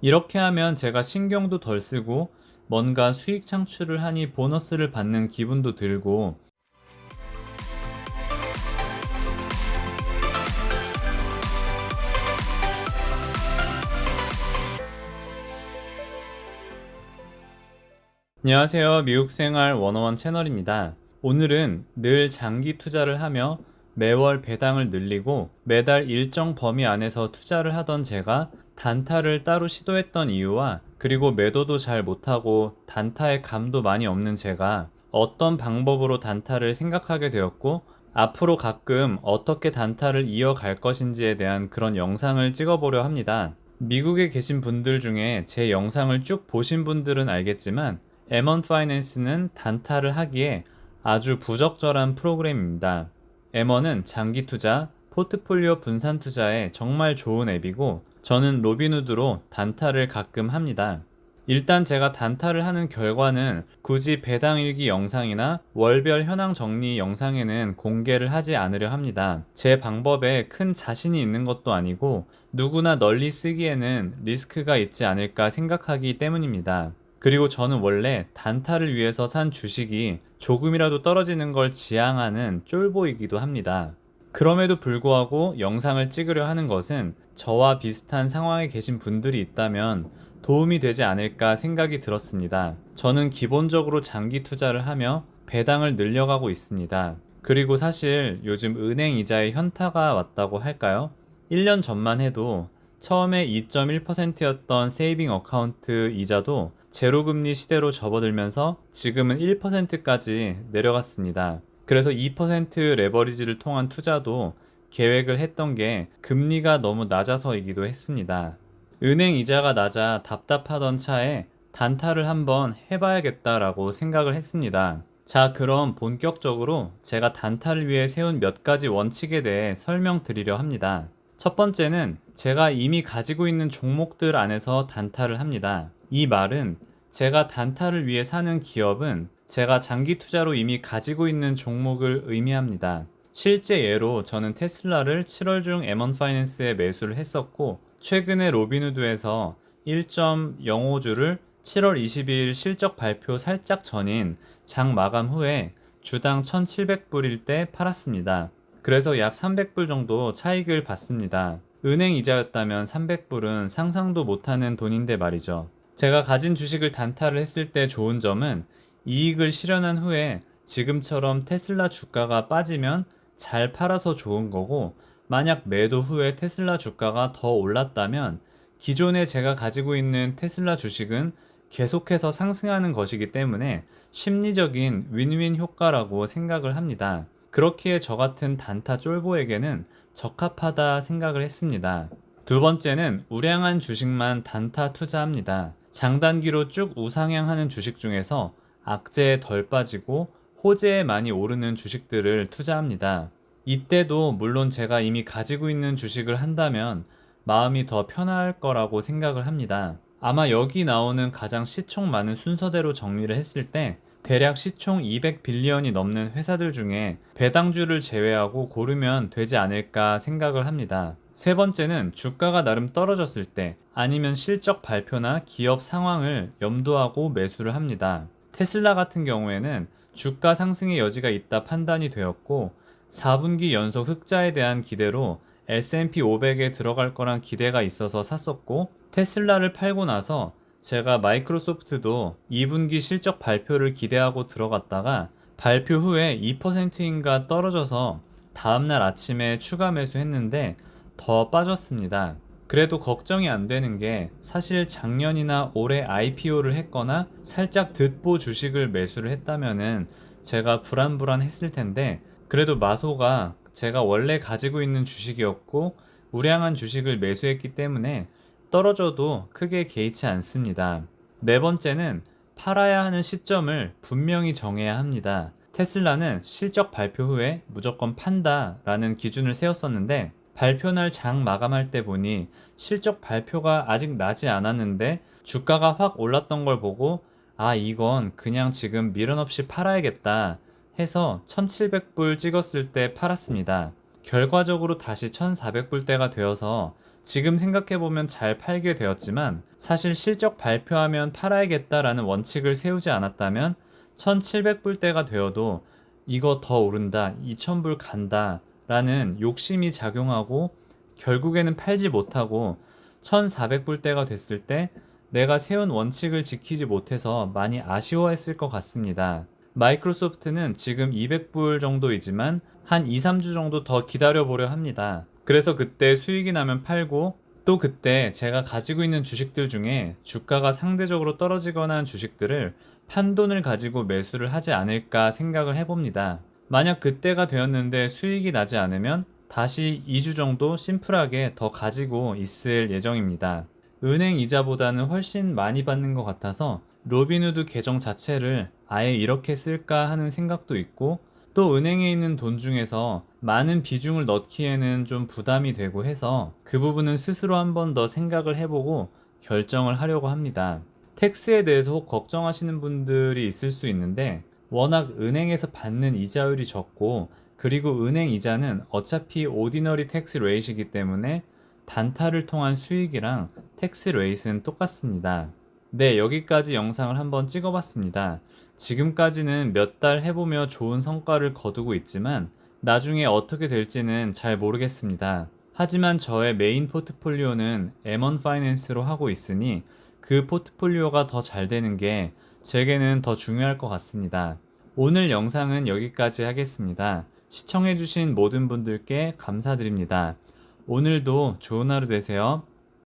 이렇게 하면 제가 신경도 덜 쓰고 뭔가 수익 창출을 하니 보너스를 받는 기분도 들고. 안녕하세요. 미국 생활 101 채널입니다. 오늘은 늘 장기 투자를 하며 매월 배당을 늘리고 매달 일정 범위 안에서 투자를 하던 제가 단타를 따로 시도했던 이유와, 그리고 매도도 잘 못하고 단타의 감도 많이 없는 제가 어떤 방법으로 단타를 생각하게 되었고, 앞으로 가끔 어떻게 단타를 이어갈 것인지에 대한 그런 영상을 찍어보려 합니다. 미국에 계신 분들 중에 제 영상을 쭉 보신 분들은 알겠지만 M1 파이낸스는 단타를 하기에 아주 부적절한 프로그램입니다. M1은 장기 투자, 포트폴리오 분산 투자에 정말 좋은 앱이고, 저는 로빈후드로 단타를 가끔 합니다. 일단 제가 단타를 하는 결과는 굳이 배당일기 영상이나 월별 현황 정리 영상에는 공개를 하지 않으려 합니다. 제 방법에 큰 자신이 있는 것도 아니고 누구나 널리 쓰기에는 리스크가 있지 않을까 생각하기 때문입니다. 그리고 저는 원래 단타를 위해서 산 주식이 조금이라도 떨어지는 걸 지향하는 쫄보이기도 합니다. 그럼에도 불구하고 영상을 찍으려 하는 것은 저와 비슷한 상황에 계신 분들이 있다면 도움이 되지 않을까 생각이 들었습니다. 저는 기본적으로 장기 투자를 하며 배당을 늘려가고 있습니다. 그리고 사실 요즘 은행 이자의 현타가 왔다고 할까요? 1년 전만 해도 처음에 2.1%였던 세이빙 어카운트 이자도 제로금리 시대로 접어들면서 지금은 1%까지 내려갔습니다. 그래서 2% 레버리지를 통한 투자도 계획을 했던 게 금리가 너무 낮아서이기도 했습니다. 은행 이자가 낮아 답답하던 차에 단타를 한번 해봐야겠다라고 생각을 했습니다. 자, 그럼 본격적으로 제가 단타를 위해 세운 몇 가지 원칙에 대해 설명드리려 합니다. 첫 번째는 제가 이미 가지고 있는 종목들 안에서 단타를 합니다. 이 말은 제가 단타를 위해 사는 기업은 제가 장기 투자로 이미 가지고 있는 종목을 의미합니다. 실제 예로 저는 테슬라를 7월 중 M1 파이낸스에 매수를 했었고, 최근에 로빈후드에서 1.05주를 7월 22일 실적 발표 살짝 전인 장 마감 후에 주당 1,700불일 때 팔았습니다. 그래서 약 300불 정도 차익을 봤습니다. 은행 이자였다면 300불은 상상도 못하는 돈인데 말이죠. 제가 가진 주식을 단타를 했을 때 좋은 점은 이익을 실현한 후에 지금처럼 테슬라 주가가 빠지면 잘 팔아서 좋은 거고, 만약 매도 후에 테슬라 주가가 더 올랐다면 기존에 제가 가지고 있는 테슬라 주식은 계속해서 상승하는 것이기 때문에 심리적인 윈윈 효과라고 생각을 합니다. 그렇기에 저 같은 단타 쫄보에게는 적합하다 생각을 했습니다. 두 번째는 우량한 주식만 단타 투자합니다. 장단기로 쭉 우상향하는 주식 중에서 악재에 덜 빠지고 호재에 많이 오르는 주식들을 투자합니다. 이때도 물론 제가 이미 가지고 있는 주식을 한다면 마음이 더 편할 거라고 생각을 합니다. 아마 여기 나오는 가장 시총 많은 순서대로 정리를 했을 때 대략 시총 200빌리언이 넘는 회사들 중에 배당주를 제외하고 고르면 되지 않을까 생각을 합니다. 세 번째는 주가가 나름 떨어졌을 때 아니면 실적 발표나 기업 상황을 염두하고 매수를 합니다. 테슬라 같은 경우에는 주가 상승의 여지가 있다 판단이 되었고 4분기 연속 흑자에 대한 기대로 S&P 500에 들어갈 거란 기대가 있어서 샀었고, 테슬라를 팔고 나서 제가 마이크로소프트도 2분기 실적 발표를 기대하고 들어갔다가 발표 후에 2%인가 떨어져서 다음날 아침에 추가 매수했는데 더 빠졌습니다. 그래도 걱정이 안 되는 게 사실 작년이나 올해 IPO를 했거나 살짝 듣보 주식을 매수를 했다면은 제가 불안불안했을 텐데, 그래도 마소가 제가 원래 가지고 있는 주식이었고 우량한 주식을 매수했기 때문에 떨어져도 크게 개의치 않습니다. 네 번째는 팔아야 하는 시점을 분명히 정해야 합니다. 테슬라는 실적 발표 후에 무조건 판다라는 기준을 세웠었는데 발표날 장 마감할 때 보니 실적 발표가 아직 나지 않았는데 주가가 확 올랐던 걸 보고 아, 이건 그냥 지금 미련 없이 팔아야겠다 해서 1,700불 찍었을 때 팔았습니다. 결과적으로 다시 1,400불대가 되어서 지금 생각해보면 잘 팔게 되었지만 사실 실적 발표하면 팔아야겠다라는 원칙을 세우지 않았다면 1,700불대가 되어도 이거 더 오른다, 2,000불 간다 라는 욕심이 작용하고 결국에는 팔지 못하고 1,400불대가 됐을 때 내가 세운 원칙을 지키지 못해서 많이 아쉬워했을 것 같습니다. 마이크로소프트는 지금 200불 정도이지만 한 2, 3주 정도 더 기다려 보려 합니다. 그래서 그때 수익이 나면 팔고 또 그때 제가 가지고 있는 주식들 중에 주가가 상대적으로 떨어지거나 한 주식들을 판돈을 가지고 매수를 하지 않을까 생각을 해봅니다. 만약 그때가 되었는데 수익이 나지 않으면 다시 2주 정도 심플하게 더 가지고 있을 예정입니다. 은행 이자보다는 훨씬 많이 받는 것 같아서 로빈후드 계정 자체를 아예 이렇게 쓸까 하는 생각도 있고 또 은행에 있는 돈 중에서 많은 비중을 넣기에는 좀 부담이 되고 해서 그 부분은 스스로 한 번 더 생각을 해보고 결정을 하려고 합니다. 텍스에 대해서 혹 걱정하시는 분들이 있을 수 있는데 워낙 은행에서 받는 이자율이 적고 그리고 은행 이자는 어차피 오디너리 텍스 레이트이기 때문에 단타를 통한 수익이랑 텍스 레이트는 똑같습니다. 네, 여기까지 영상을 한번 찍어봤습니다. 지금까지는 몇 달 해보며 좋은 성과를 거두고 있지만 나중에 어떻게 될지는 잘 모르겠습니다. 하지만 저의 메인 포트폴리오는 M1 파이낸스로 하고 있으니 그 포트폴리오가 더 잘 되는 게 제게는 더 중요할 것 같습니다. 오늘 영상은 여기까지 하겠습니다. 시청해주신 모든 분들께 감사드립니다. 오늘도 좋은 하루 되세요.